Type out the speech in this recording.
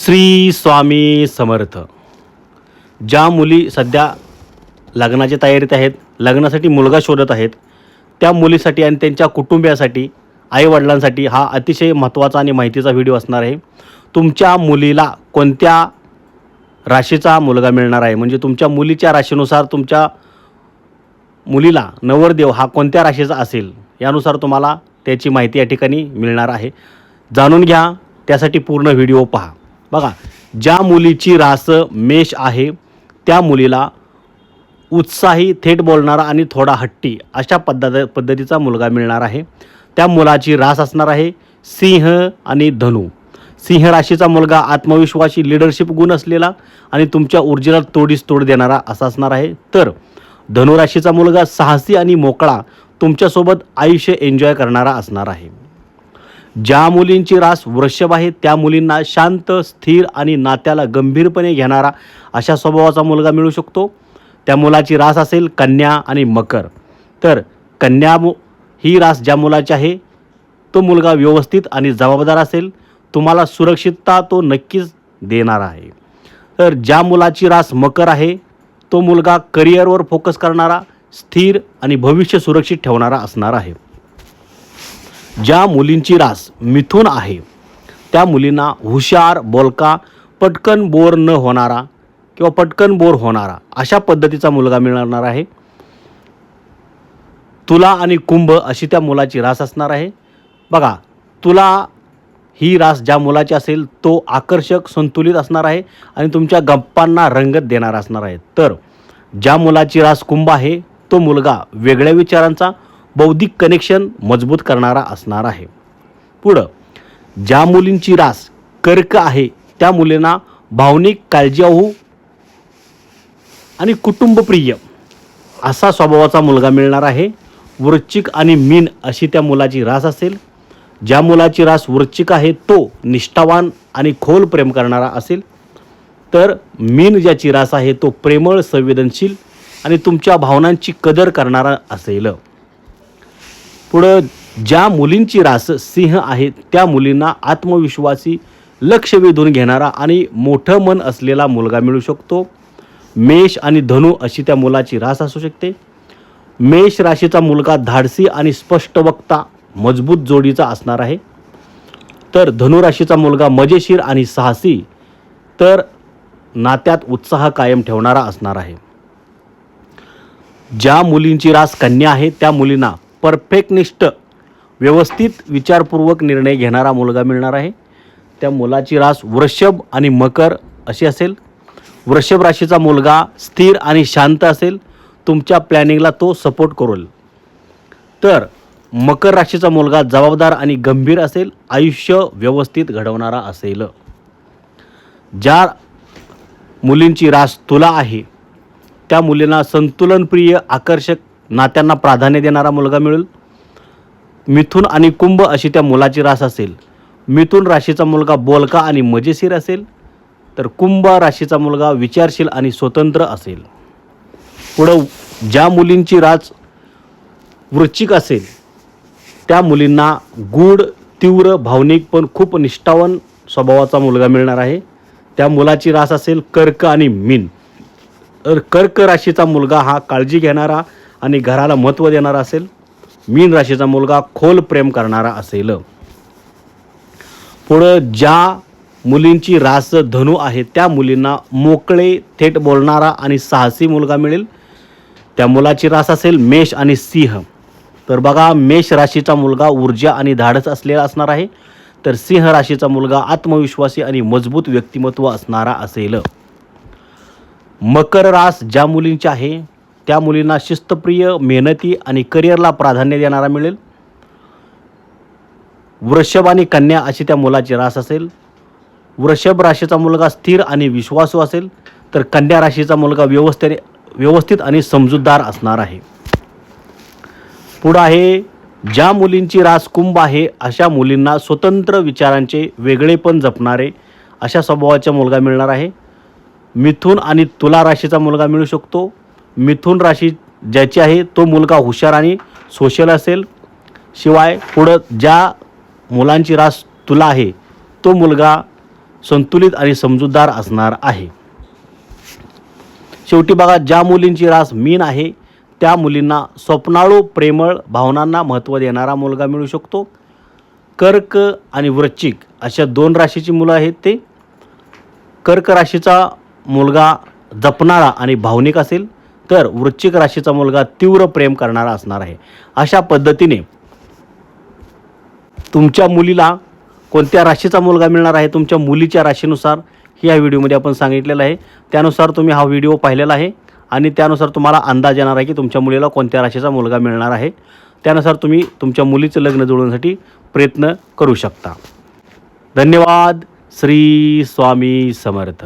श्री स्वामी समर्थ. ज्या मुली सध्या लग्नाच्या तयारीत आहेत, लग्नासाठी मुलगा शोधत आहेत, त्या मुलीसाठी आणि त्यांच्या कुटुंबियासाठी, आईवडिलांसाठी हा अतिशय महत्त्वाचा आणि माहितीचा व्हिडिओ असणार आहे. तुमच्या मुलीला कोणत्या राशीचा मुलगा मिळणार आहे, म्हणजे तुमच्या मुलीच्या राशीनुसार तुमच्या मुलीला नवरदेव हा कोणत्या राशीचा असेल यानुसार तुम्हाला त्याची माहिती या ठिकाणी मिळणार आहे. जाणून घ्या, त्यासाठी पूर्ण व्हिडिओ पहा. बघा, ज्या मुलीची रास मेष आहे त्या मुलीला उत्साही, थेट बोलणारा आणि थोडा हट्टी अशा पद्धतीचा मुलगा मिळणार आहे. त्या मुलाची रास असणार आहे सिंह आणि धनु. सिंह राशीचा मुलगा आत्मविश्वासी, लीडरशिप गुण असलेला आणि तुमच्या ऊर्जेला तोडीस तोड देणारा असा असणार आहे. तर धनुराशीचा मुलगा साहसी आणि मोकळा, तुमच्यासोबत आयुष्य एन्जॉय करणारा असणार आहे. ज्या मुलींची रास वृषभ आहे त्या मुलींना शांत, स्थिर आणि नात्याला गंभीरपणे घेणारा अशा स्वभावाचा मुलगा मिळू शकतो. त्या मुलाची रास असेल कन्या आणि मकर. तर कन्या ही रास ज्या मुलाची आहे तो मुलगा व्यवस्थित आणि जबाबदार असेल, तुम्हाला सुरक्षितता तो नक्कीच देणार आहे. तर ज्या मुलाची रास मकर आहे तो मुलगा करिअरवर फोकस करणारा, स्थिर आणि भविष्य सुरक्षित ठेवणारा असणार आहे. ज्या मुलींची रास मिथुन आहे त्या मुलींना हुशार, बोलका, पटकन बोर न होणारा किंवा पटकन बोर होणारा अशा पद्धतीचा मुलगा मिळणार आहे. तुला आणि कुंभ अशी त्या मुलाची रास असणार आहे. बघा, तुला ही रास ज्या मुलाची असेल तो आकर्षक, संतुलित असणार आहे आणि तुमच्या गप्पांना रंगत देणारा असणार आहे. तर ज्या मुलाची रास कुंभ आहे तो मुलगा वेगळ्या विचारांचा, बौद्धिक कनेक्शन मजबूत करणारा असणार आहे. पुढं ज्या मुलींची रास कर्क आहे त्या मुलींना भावनिक, काळजीवाहू आणि कुटुंबप्रिय असा स्वभावाचा मुलगा मिळणार आहे. वृश्चिक आणि मीन अशी त्या मुलाची रास असेल. ज्या मुलाची रास वृश्चिक आहे तो निष्ठावान आणि खोल प्रेम करणारा असेल. तर मीन ज्याची रास आहे तो प्रेमळ, संवेदनशील आणि तुमच्या भावनांची कदर करणारा असेल. पुढं ज्या मुलींची रास सिंह आहे त्या मुलींना आत्मविश्वासी, लक्ष वेधून घेणारा आणि मोठं मन असलेला मुलगा मिळू शकतो. मेष आणि धनु अशी त्या मुलाची रास असू शकते. मेष राशीचा मुलगा धाडसी आणि स्पष्ट वक्ता, मजबूत जोडीचा असणार आहे. तर धनु राशीचा मुलगा मजेशीर आणि साहसी, तर नात्यात उत्साह कायम ठेवणारा असणार आहे. ज्या मुलींची रास कन्या आहे त्या मुलींना परफेक्टनिष्ठ, व्यवस्थित, विचारपूर्वक निर्णय घेणारा मुलगा मिळणार आहे. त्या मुलाची रास वृषभ आणि मकर अशी असेल. वृषभ राशीचा मुलगा स्थिर आणि शांत असेल, तुमच्या प्लॅनिंगला तो सपोर्ट करेल. तर मकर राशीचा मुलगा जबाबदार आणि गंभीर असेल, आयुष्य व्यवस्थित घडवणारा असेल. ज्या मुलींची रास तुला आहे त्या मुलींना संतुलनप्रिय, आकर्षक, नात्यांना प्राधान्य देणारा मुलगा मिळेल. मिथुन आणि कुंभ अशी त्या मुलाची रास असेल. मिथुन राशीचा मुलगा बोलका आणि मजेशीर असेल, तर कुंभ राशीचा मुलगा विचारशील आणि स्वतंत्र असेल. पुढं ज्या मुलींची रास वृश्चिक असेल त्या मुलींना गूढ, तीव्र, भावनिक पण खूप निष्ठावान स्वभावाचा मुलगा मिळणार आहे. त्या मुलाची रास असेल कर्क आणि मीन. तर कर्क राशीचा मुलगा हा काळजी घेणारा आणि घराला महत्त्व देणारा असेल. मीन राशीचा मुलगा खोल प्रेम करणारा असेल. पुढं ज्या मुलींची रास धनु आहे त्या मुलींना मोकळे, थेट बोलणारा आणि साहसी मुलगा मिळेल. त्या मुलाची रास असेल मेष आणि सिंह. तर बघा, मेष राशीचा मुलगा ऊर्जा आणि धाडस असलेला असणार आहे. तर सिंह राशीचा मुलगा आत्मविश्वासी आणि मजबूत व्यक्तिमत्व असणारा असेल. मकर रास ज्या मुलींची आहे त्या मुलींना शिस्तप्रिय, मेहनती आणि करिअरला प्राधान्य देणारा मिळेल. वृषभ आणि कन्या अशी त्या मुलाची रास असेल. वृषभ राशीचा मुलगा स्थिर आणि विश्वासू असेल, तर कन्या राशीचा मुलगा व्यवस्थित आणि समजूतदार असणार आहे. पुढं आहे ज्या मुलींची रास कुंभ आहे अशा मुलींना स्वतंत्र विचारांचे, वेगळेपण जपणारे अशा स्वभावाचा मुलगा मिळणार आहे. मिथुन आणि तुला राशीचा मुलगा मिळू शकतो. मिथुन राशी ज्याची आहे तो मुलगा हुशार आणि सोशल असेल. शिवाय पुढं ज्या मुलांची रास तुला आहे तो मुलगा संतुलित आणि समजूतदार असणार आहे. शेवटी बघा, ज्या मुलींची रास मीन आहे त्या मुलींना स्वप्नाळू, प्रेमळ, भावनांना महत्त्व देणारा मुलगा मिळू शकतो. कर्क आणि वृश्चिक अशा 2 राशीची मुलं आहेत. ते कर्क राशीचा मुलगा जपणारा आणि भावनिक असेल, तर वृश्चिक राशीचा मुलगा तीव्र प्रेम करणारा असणार आहे. अशा पद्धतीने तुमच्या मुलीला कोणत्या राशीचा मुलगा मिळणार आहे, तुमच्या मुलीच्या राशीनुसार ह्या व्हिडिओमध्ये आपण सांगितलेलं आहे. त्यानुसार तुम्ही हा व्हिडिओ पाहिलेला आहे आणि त्यानुसार तुम्हाला अंदाज येणार आहे की तुमच्या मुलीला कोणत्या राशीचा मुलगा मिळणार आहे. त्यानुसार तुम्ही तुमच्या मुलीचं लग्न जुळवण्यासाठी प्रयत्न करू शकता. धन्यवाद. श्री स्वामी समर्थ.